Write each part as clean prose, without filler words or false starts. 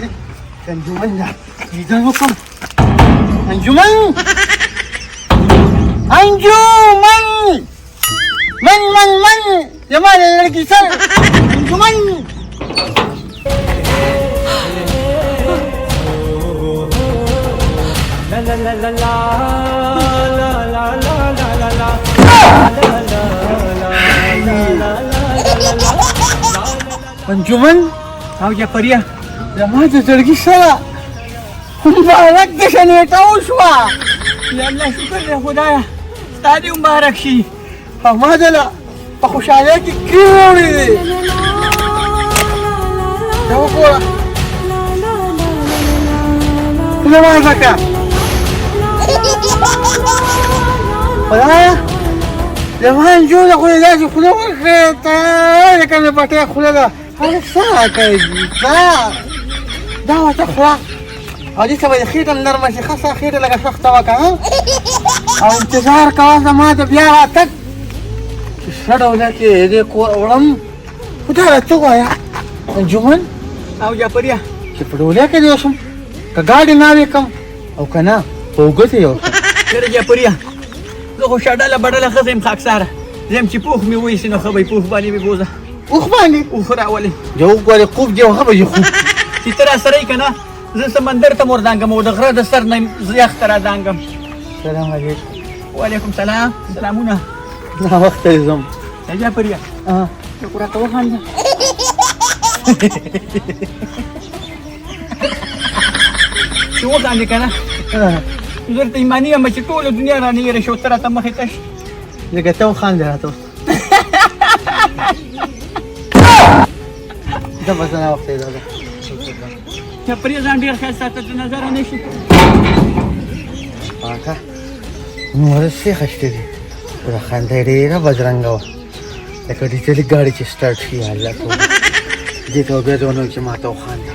دي انجمن ده اذا وكم انجمن من جمال لڑکی سر انجمن لا لا لا لا لا لا لا لا انجمن او جعفریه زما د زړګي سره مبارک د شنیټه وشوه یا الله شکر دی خدایه ستا دې مبارک شي او ما دله په خوشحالۍ کې کیوړې دی دا وګوره زما ځکه خدایه زما نجونه خو یې داسې خوله وکړې ته لکه مې پټۍ خوله ده هغه څه کوي دا ورته خوله او دې ته به د خېټه نرمه شي ښه ستا خېټه لږه سخته وکړه او انتظار کوه زما د بیا راتګ چې ښه ډوله کې دې کور وړم خو دا راته ووایه انجمن او جعفریه چې په ډولۍ کې دې اوسم که ګاډي ناوې کړم او که نه په اوږه ته یې وکړم ډېره جعفریه زه خو شډله بډله ښځه یم خاکساره زه یم چې پوخ مې وایسي نو ښه به پوخ باندې مې بوزه اوښ باندې اوښ راولې جو وګورې خوب دې هغه به یې خوب چې ته راسره یې که نه زه سمندر ته وردانګم او د غره د سر نه یخ ته رادانګم سلام علیکم وعلیکم سلام سلامونه ناوخته یې ځم جعفریه ته خو راته وخانده چې وخاندې که نه زه درته ایماني یم چې ټوله دنیا رانه ایره شي او ته راته مخې تش لکه ته وخاندې راته دا بس ناوخته یې داده جعفریه ځان ډېر ښایسته ساته د نظره نه شي پاکه نوره څه خشتې دي خو دا خندا یې ډېره بدرنګه وه لکه ډیزلي ګاډي چې سټارټ شي الله کوه دې ته بیا زه ونه چې ما ته وخانده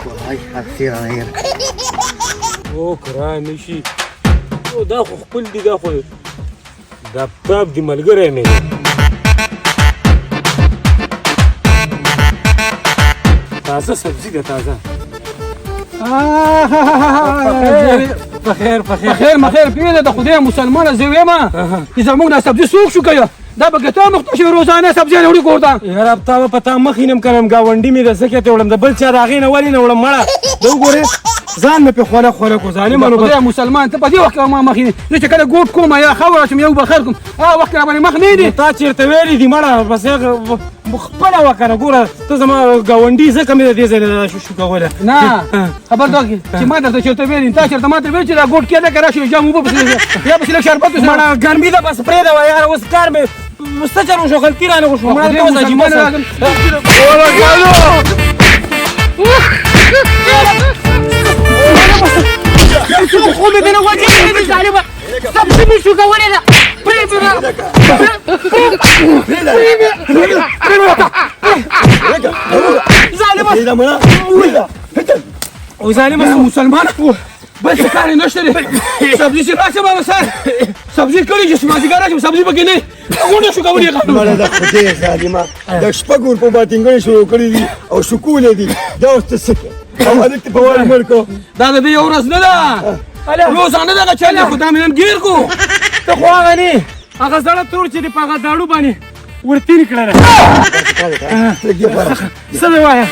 وای هسې رانه هېر او کرای نه شي دا خو خپل دي دا خو دا پاپ دي ملګری مې دی تازه سبزي ده تازه بخیر پیدا د خدای مسلمانه زه ویم چې زموږ دا سبزي څوک شو کوي دا به ګټه مخته شي روزانه سبزي وړي کوړه یاره تا په تا مخینم کړم گاونډي مې د سکه ته وړم د بل چا راغې نه ولې نه وړم مړه دا وګوره ځان مې په خوله کو ظالم نو خدای مسلمان ته په دې وخت ما مخینه زه چې کله ګوټ کوم یا خبره چې یو بخیر کوم وخت را باندې مخ نه دی تا چیرته ویلې دي مړه بس خپله وکړه ګوره ته زما ګاونډي ځکه مې د دې ځای نه شو کوله نه خبر درکړې چې ما درته چېرته ویلې تا چېرته ماته ویل چې دا ګوټ کېده که راشي جام اوبه پسې یا پسې لږ شربت مړه ګرمي ده بس پرېږده یاره اوس کار مې مستچر وشو غلطي رانه وشوه مړه ته وځه چې خوب دې نه وځي دې ظالمه سبزي مې شو کوله ده ظالمه مسلمان بس کار نشته دی سبزي چې راشه بابا سر سبزي کړی چې مازیګر راشه سبزي پکې نه غونډه شو کولی مړه د خدای ظالمه د شپږ ور په باټینګ شروع کړی دي او شکولې دي دا اوس څه او هلک په وړ مړ کو دا د یو ورځ نه ده روزانه دغه چل خو دا مې نن ګیر کو ته خو هغه نه هغه زړه تور چې دی په هغه داړو باندې ورتېرې کړله څه مې وایه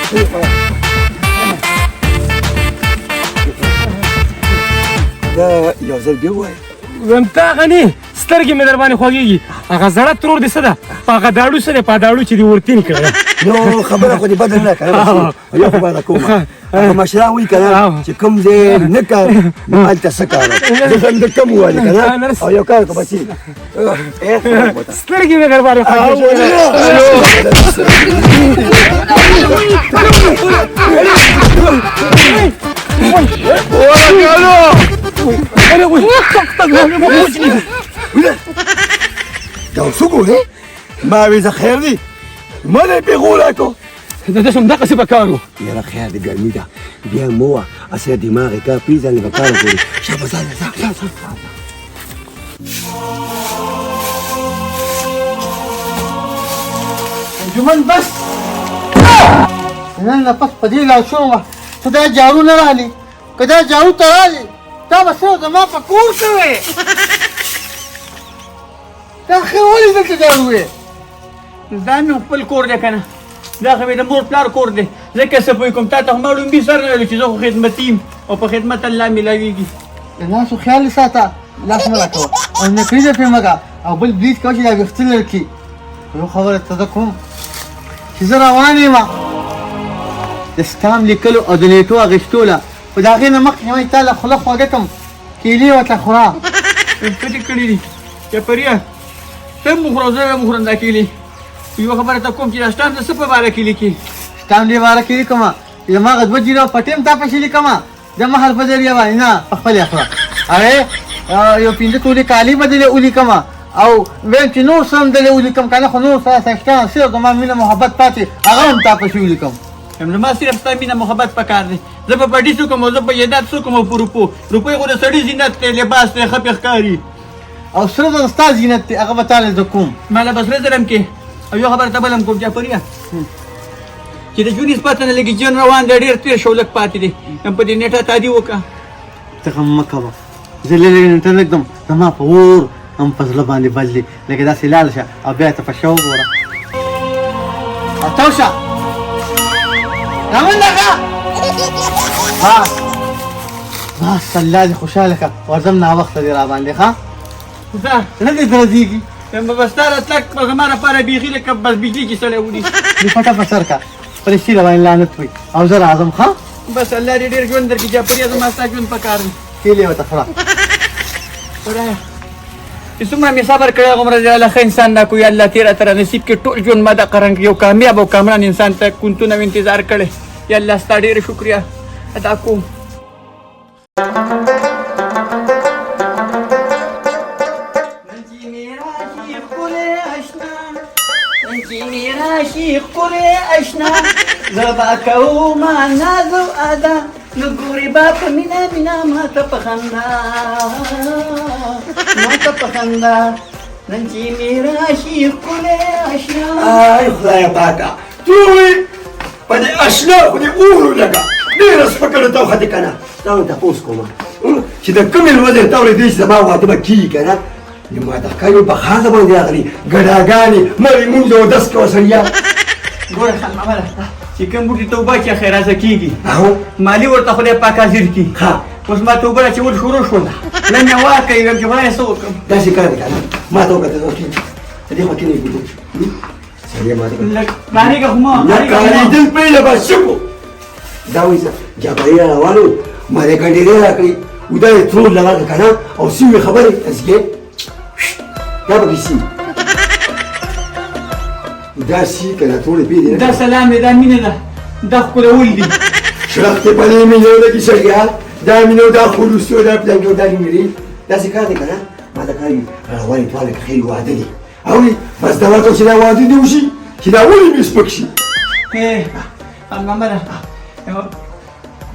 دا یو ځل بیا ووایه ویم ته هغه نه سترګې مې در باندې خوږېږي هغه زړه ترور دی څه ده په هغه داړو څه دی په داړو چې دې ورتېرې کړله نو خبره خو دې بدل نه کړه یو خو به کومه هغه مشره وایي که نه چې کوم ځای نه کار نو هلته څه کار دلته د کم ووایي که نه او یو کار که بچي سترګې مې در باندې دا څوک وې ما وې زه خیر دی ما دې پیغوله کو دا سم دغسې به کار و یاره خیر دی ګرمي ده بیا مه وه اسې دماغ یې کار پرېږده به کار وکړي شابه ځه انجمن بس نن نه پس په دې لاړ شوم ته دا جارو نه رالې که دا جارو ته رالې دا به څه زما په کور کې وې دا خیر ولې دلته جارو وې دا مې خپل کور دی که نه دا خو مې د مور پلار کور دی ځکه څه پوه کوم تا ته خو ما لومبي سر نه ویلو چې زه خو خدمتي یم او په خدمت الله میلاویږي د لاسو خیال ساته لاس مه راکوه او نکري دې پرې مه کا او بل بلیچ کوه چې دا ویښته لر کړي یو خبره ته زه کوم چې زه روان یم د سټام لیکلو او د نیټو اخیستو له په د هغې نه مخکې مې تا له خوله خوږه کړم کیلې ورته خوره څه دې کړي دي چپریا ته هم وخوره زه هم وخورم دا کیلې یوه خبره ته کوم چې دا سټام د څه په باره کې لیکي سټام دې باره کې لیکمه چې زما هغه دوه جیرو پټې هم تا پسې لیکمه د مهر په ذریعه باندې نه په خپل یې خوره هغې یو پنځه تولې کالي به دلې ولیکمه او ویم چې نور څه هم دلې ولیکم که نه خو نور سره شته صرف زما مینه محبت پاتې هغه هم تا پسې ولیکم زما صرف ستا مینه محبت پکار دی زه په پټي څوک یم او زه په جیدات څوک یم او په روپو روپۍ خو د سړي زینت دی لباس دی ښه پې ښکاري او سره زره ستا زینت دی هغه به تاله زه کوم ما له به سره زره هم کې او یو خبره ته بل هم کوم جعفریه چې د ژوند هېڅ پته نه لګي جن روان دی ډېر تېر شو لږ پاتې دی هم په دې نیټه تادي وکړه ته غم مه کوه زه لرې نیټه لږدم زما په اور هم په زړه باندې بل دی لکه داسې لاړ شه او بیا ته په شا وګوره او تو شه رامنډه که بس الله دې خوشحاله که ورځم ناوخته دې را باندې ښه ځه نه دې درځېږي به ستا راتلک به زما لپاره بیخي لکه بس بجلي کې سړی ونیسي دې پټه په سر که فرشتي را باندې لعنت وي او زه راځم ښه بس الله دې ډېر ژوند درکړي جعفریه زما ستا ژوند پکار دی کیلې ورته خوره خدایه چې څومره مې صبر کړی هغومره دی الله ښه انسان راکړو یا الله تېره تره نصیب کې ټول ژوند ما دغه رنګ یو کامیاب او کامران انسان ته کونتونه مې انتظار کړی یا الله ستا ډېره شکریه ادا کوم زه به کومه ناز او ادا نو ګورې به په مینه مینه ماته په خندا نن چې مې راشي ښکلی اشنا آی خدایه پاکه تو وایې په دې اشنا خو دې اورو لږه ډېره سپکه ته وختې که نه تا ونه تپوس کومه چې د کومې لوږې ته اورېدې چې زما واده به کېږي که نه نو ما ته ښکاري په خاصه باندې راغلي ګډاګانې مړې مونځ او دس کوه سړیا ګوره خان محمده چې کوم بوټي توبه چې خیرازه کېږي او مالي ورته خدای پاک حاضر کړي ښه اوس ما توبه اچول شروع شوله نن مې واکه ویم چې خدایه څه وکړم داسې کار دی که نه ما ته وکړه ته دې خوا کېنې ګوتې سړی ما ته لږ نارېږه خو ما نه کارېدل پرېږده بس شکو دا وایي څه جعفري روانو ما دې ګنډېرې راکړې ودا یې ترور لګاږه که نه او سوي خبرې تسګې دا به کیسي دا سی که نه ټولې پېدې دا سلام دی دا مینه ده دا ښکلول دي شرخ دې په دې مینو لګي سړیا دا مینو دا خلوصي او دا پلنګو دا نیمري داسې کار دی که نه ما ته کار وي روانې ټواله که خیر واده دی اورې بس دا ورته چې دا واده دې وشي چې دا ولې مې سپک شي خان محمده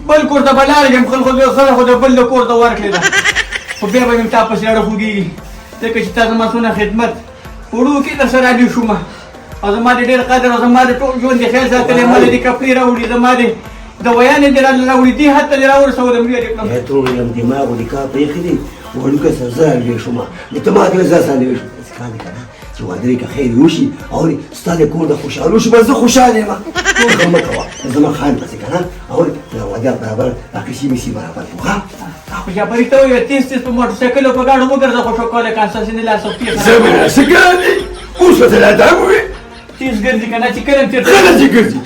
بل کور ته به لاړ یم خلکو د بل د کور ته ورکړې ده خو بیا به مې تا پسې اړه خوږېږي ځکه چې تا زما څونه خدمت وړو کې در سره عادي شومه او زما د ډېر قدر او زما د ټول ژوند د خیال ساتلی ما دې کپړې راوړي زما د ویانې دې راوړي دې حد ته دې راورسولم لرې کړم ټول یم دماغ دې کار پرېښی دی وړوکی سره زه راویې شومه نو ته ما ته زه ساندوې شوم داسې کار دی که نه چې واده دې که خیر وشي اورې ستا د کور د خوشحالو شي بس زه خوشحاله یم غم مه کوه زما خان پسې که نه اورې د واده برابر اخیسي میسي برابر کړو ښه خو جعفري ته وویل تیز تیز په موټرسایکل او په ګاډو مه ګرځه خو شوکولی کاساسې نه لاس او زه به داسې کار دی اوس به ته لا دا ووایې تیز ګرځي که نه چې کله تېر کله چې ګرځي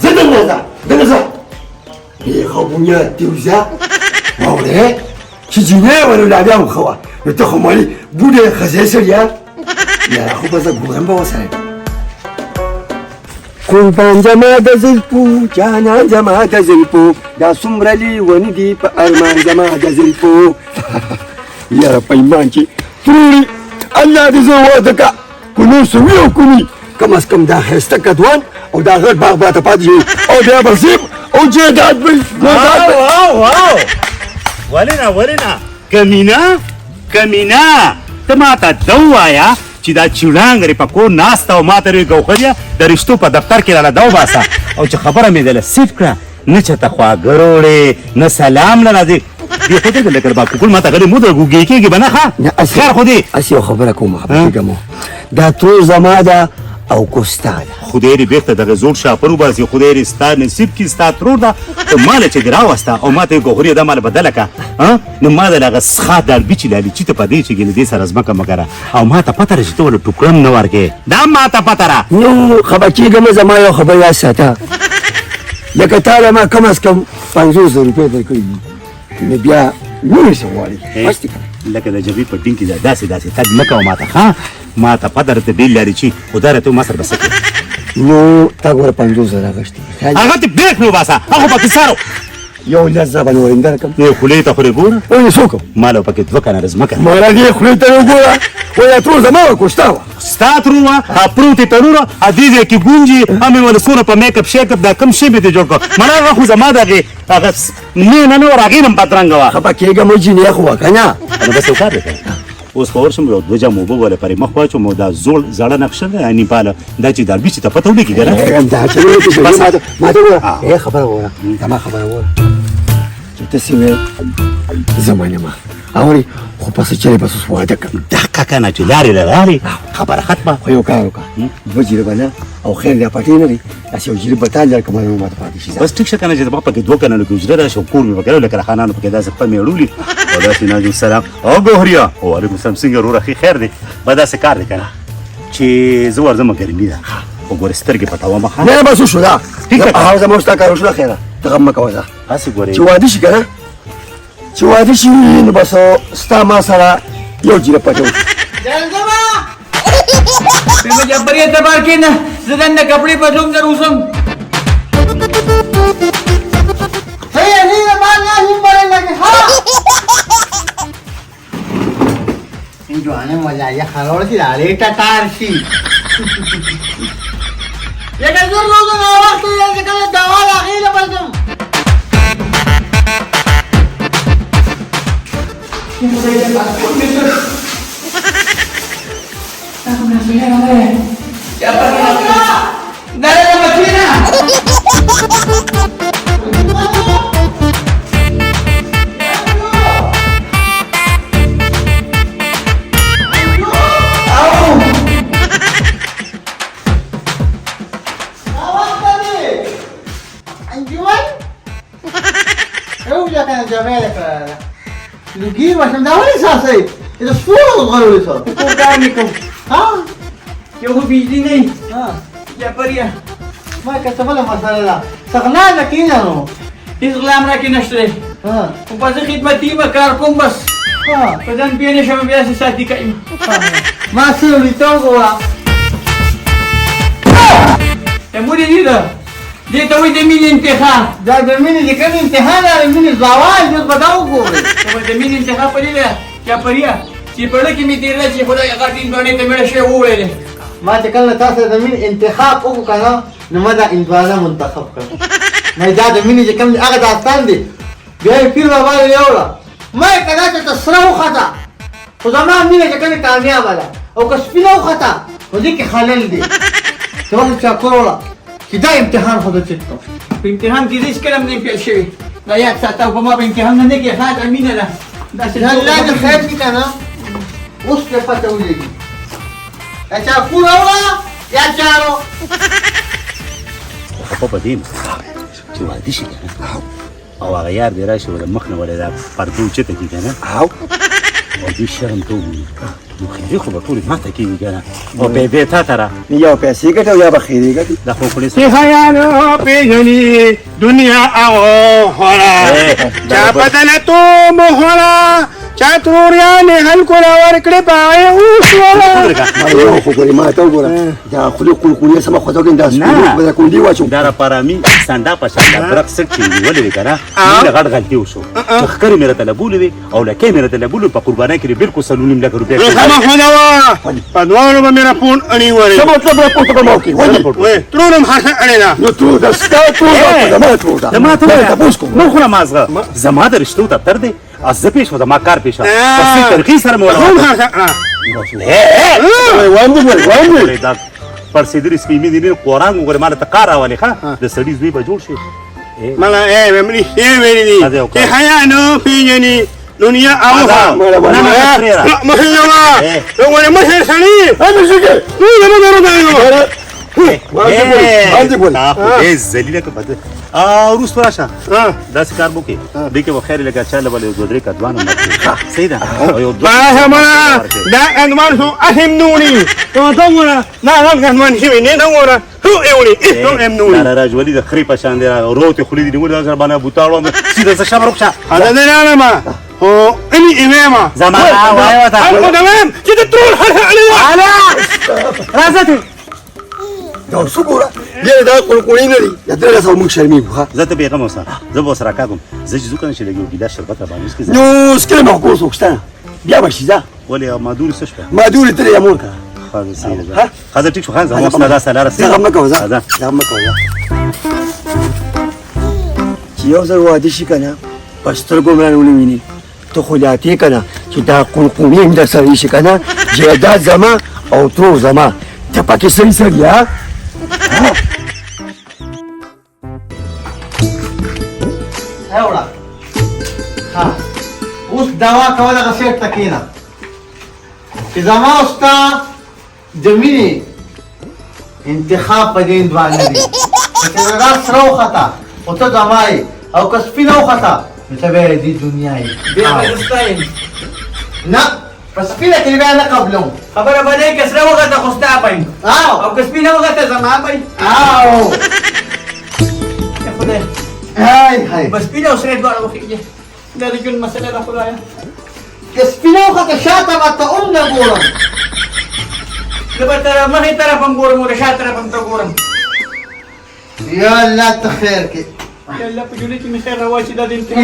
زه دلته ځه دلته ځه بیخه بنیاد دې وځه واورې چې جینۍ ولولادیا وخوه نو ته خو مالې بوډۍ ښځی سړیا یاره خو به زه ګورم به ورسره قربان زما د زلفو جانان زما د زلفو دا څومره لیوني دي په ارمان زما د زلفو یاره پیمان چې تروړي الله دې زه واده که که نور څه وي او که وي کم از کم دا ښایسته کدوان او دا غټ باغ به راته پاتې شي او بیا به زیب او جیداد به ولې نه کمینا ته ما ته ده ووایه چې دا چوړانګرې په کور ناسته او ما ته ویې ګوښه د رشتو په دفتر کې راله ده وباسه او چې خبره مې دله سیف کړه نه چته خواږه وروړې نه سلام نه راځي دې خو دې لکه با کوکل ماته غلې مو د ګوګې کېږي به نه ښه خیر خو دې اسې یو خبره کوم خبره کېږم دا تور زما ده او کوستا ده خدای دې بیرته دغه زوړ شاپر وباسي خدای دې ستا نصیب کې ستا ترور ده ته ماله چې دې راوسته او ما ته ګوهري دا مال بدله که نو ما د هغه څښا دالبي چې لالي چې ته په دې چې ګنې دې سره ځمکه مه کره او ما ته پته ده چې ته ولې ټوکړه هم نه ورکې دا ما ته پته ده نو خبر کېږم زما یو خبر یاد ساته لکه تا له ما کم از کم 500 روپۍ درکړي دي نو بیا نورې څه غواړې بس دې کړه لکه د جبې په ټینګ کې ده داسې تګ مه کوه ما ته ښه ما ته پته درته بیل لري چې خو دا راته ما سره به څه کوې نو تا ګوره 500 زره اخیستې هغه ته بیک نه وباسه هغه پکې سارو یو لس زره به نور هم درکړم یې خولې ته خورې ګوره ونې څه وکړم ما له پکې 2 کنه ځمکه مالا دې خولې ته وګوره وایه ترور زما وه کوستا وه ستا ترور وه پروتې تنوره دې ځای کې ګونجي همې ولې څونه په میک اپ شیک اپ دا کوم شی مې دې جوړ کړ مړه هغه خو زما دغې هغه مینه نه وه هغې نه هم بدرنګه وه خفه کېږم جینۍ خو وه که نه نو بس یو کار دی اوس به ورشم یو 2 جام اوبه ولې پرې مخ واچوم او دا زړه نقشه ده نیپاله دا چې دالبي چې ته پته ولګي که نه دا چې ما ته وګوره خبره وګوره زما خبره وګوره چې تاسې وې زه منم اورې خو پسې چېرې به اوس واده کړم دا که نه چې لارې له لارې خبره ختمه خو یو کار وکړه 2 جریبه نه او خیر دا پټې نه دی داسې یو جریب به تا درکړم نو ماته پاتې شي بس ټیک شه که نه چې زما پکې 2 کنه کې اجره راشي او کور مې پکې لکه خانانو پکې داسې خپل مې وړولي او داسې ناجو سلام او ګوهریا وعلیکم السلام څنګه وروره ښې خیر دی به داسې کار دی که نه چې زه ورځمه ګرمي ده خو ګورې سترګې پټومه ښه نه بس وشو دا ټیک ده هغه زما ستا کار وشو خیره ته غم مه کوه ځه هسې ګورې چې واده شي که نه چې واده شي نو بس ستا ما سره یو جریب پټه وکړي بیا جبري اعتبار کې نه زه دنده کپړې بدلوم در اوسم هي هي ما لازم بلنك ها انجو انا مزا يا خلاص عليه تارشي يا كذور لو انا وقت يا كذا دواء اخيله بلدم Dale la máquina. Lugi, mas não dá uma licença aí. Eles foram agora, olha só. Orgânico. Ah, Eu vou pedir nem. Jabaria. ما كتبنا مسألة سغنا لك هنا Islam را کې نشته. ها او په خدمتي به کار کوم بس. ها په ځان پیښه شمه بیا سې ساتي کوي. ما سوي توغوا موري دي ده. دې ته وې د مين انتخاب. دا د مینې د کوم امتحان دی مینې زوال جز بداو ګوري په د مين انتخاب پرې ده. Jabaria. چې په لکه می تیر چې خدای هغه دین باندې ته مړ شي وویل. ما چې کله تاسو د مینې انتخاب وکړو کنه نو ما دا انتخاب منتخب کړ ما دا د مینې چې کوم هغه داستان دی بیا یې پیر بابا یوړه ما کله چې تسرو خطا خو زما مینې چې کوم کامیاب ده او که سپینو خطا نو دې کې خلل دی څه وخت چا کوله چې دا امتحان خو د چټو په امتحان کې هیڅ کلم نه پیښ شوی. دا یاد ساته په ما په امتحان نه کې خاطر امینه ده. دا څه دا لا د خیر دي کنه اوس په پته ولګي اچھا پورا یا چارو خو په دې چې واده شي که نه او هغه یار دې راشي ول مخ نه ولې دا پردو چته کي که نه او او دې شرم ته وګوري نو خیري خو به ټولې ماته کېږي که نه او بې تا ته را یا پیسې ګټه او یا به خیرې ګټې دا خو پولیس خیالو پیژني دنیا او خورا چا بدل تو مهرا چا تروریانې خلکو را ورکړې پاغې اوسوله ما یو خو ګورې ما ته وګوره دا خولې قلقلې سمه خوځه کړې دا سپینې به دا کونډې واچوم دا را پارامي سنډا په شان دا برق سټ چې نیولې وې که نه مینه غټ غلطي وشو چې ښکرې مې راته لګولې وې او لکۍ مې راته لګولې په قربانۍ کې بلکل 3.5 لکه روپۍ سمه خوده وه په دواړو به مې راپون اړې څه ولې مطلب راپورته به ما وکړي ولې ترور هم خاصه اړې ده نو ترور ده ستا ترور ده زما ترور ده زما ته دا تپوس کوم نو خو نه مازغه زما د رشتو دفتر دی از زه پیش و زما کار پیشه پس طریقې سره مې هم ولا خاصه وایم دې دا پرسیدري سپیمې دي قرآن وګوره مال ته کار راولې ښه د سړي زوی به جوړ شي ملا ممني هذا يمني وكا. حيانو فيني دنيا أوها هذا. لا ما هي ما ولا ما هي ثاني هذا شكل لا ما عندي بول ايه زلیله که بده روس پراشه داسې کار وکړي دوی کې به خیر لګا چاله بل دوه درې کډوانه ماته صحیح ده او یو ما دا أنوان هو أهمنوني ودورة لا أنوان شيء دورة هو إيوني هو أهمنوني لا راج ولید خری پشان دی روته خلی دی موږ سره باندې بوتاړو سیده څه شمرو ښه هذا أنا ما هو إني إمامة زمان وای وتا أنا تمام كده تروح على رازتي دا صبورة ليه دا قولين لي يا ترى سو مش شرمي بخا زه ته پیغام اوسه زه به سره کاږم زه چې ځکه چې لګو ګیلا شربت را باندې اسکه نو سكر ما هو سوكستان بيا باش ذا ولې ما دور څه شپه ما دوري ترى يا موركا خاطر سیده خاطر ټیک شو خان زموږ ستاسو سره زغم ما كوزا زغم ما كوزا يو زر وادي شي كنا بس ترغو مران ولويني تو خلاتي كنا چې دا قلقومي د سري شي كنا جيدا زما او ترو زما ته پکې سري سري ها هوړه ها اوس دوا کوله غسیټ تکینا چې زما اوستا د مینې انتخاب په دې دوه نه دي چې دا سره وخته او ته زمای او که سپینه وخته نو ته به دې دنیا یې بیا به ستایم نه په سپینه کې بیا نه قبلو خبره باندې کسره وخت خو ستا پایم او او کسبینه وخت زما پایم او خدای هاي هاي بس بینه او سره دواړه وخیږي دا د ژوند مسله ده خدایا که سپینه وخته شاته به ته هم نه ګورم زه به تر مخې طرف هم ګورم او د شا طرف هم ته ګورم یا الله ته خیر کې یا الله په جوړې کې مې خیر راواچي دا د یا امتحان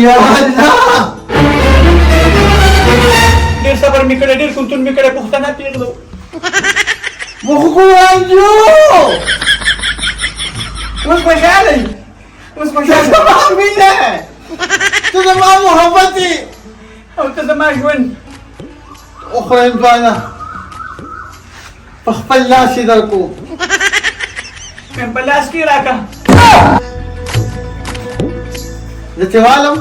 الله ډېر صبر مې کړی ډېر کلتون مې کړی پښتانه پرېږدو مخګوانجو اوس خوشحاله یې اوس خوشحاله زما مینه ته زما محبت یې او ته زما ژوند اخرى هندوانه په خپل لاس یې درکو مې په لاس کې راکړه زه چې والم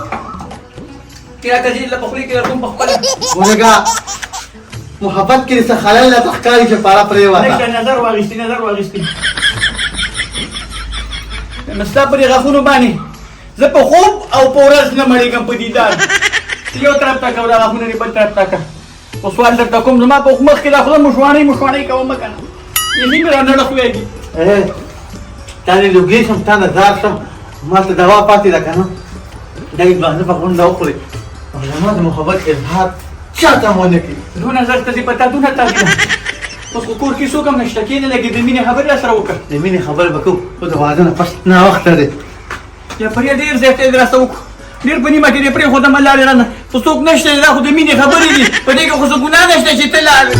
چې راته ځي له پخولي کې درکوم په خپله ورګه محبت کې څه خلل نه تخکاری چې پاره پرېوته نشته نظر واخیستې نظر واخیستې نو ستا په دې غاښونو باندې زه په خوب او په ورځ نه مړېږم په دیدار یو طرف ته کوه دا غاښونه دې بل طرف ته کړه خو سوال درته کوم زما په مخ کې دا خوله مشوانۍ کوم که نه یې مې رانړه خوېږي تا دې لوګي شم تا نه ځار شم ما ته دوا پاتې ده که نه دا یې باندې په غونډه وخورې او زما د محبت اظهار چاته ونه کړي دونه زر ته دې پتا دونه تاسې ده اوس خو کور کې څوک هم نشته کېنه لګي د مینې خبرې راسره وکړه د مینې خبرې به کوو خو د واده نه پس ناوخته دی یا پرې ډېر زیات یې راسره وکړو ډېر په نیمه کې دې پرېښودم لارې رانه خو څوک نشته دا خو د مینې خبرې دي په دې کې خو څه ګناه نشته چې ته لاړې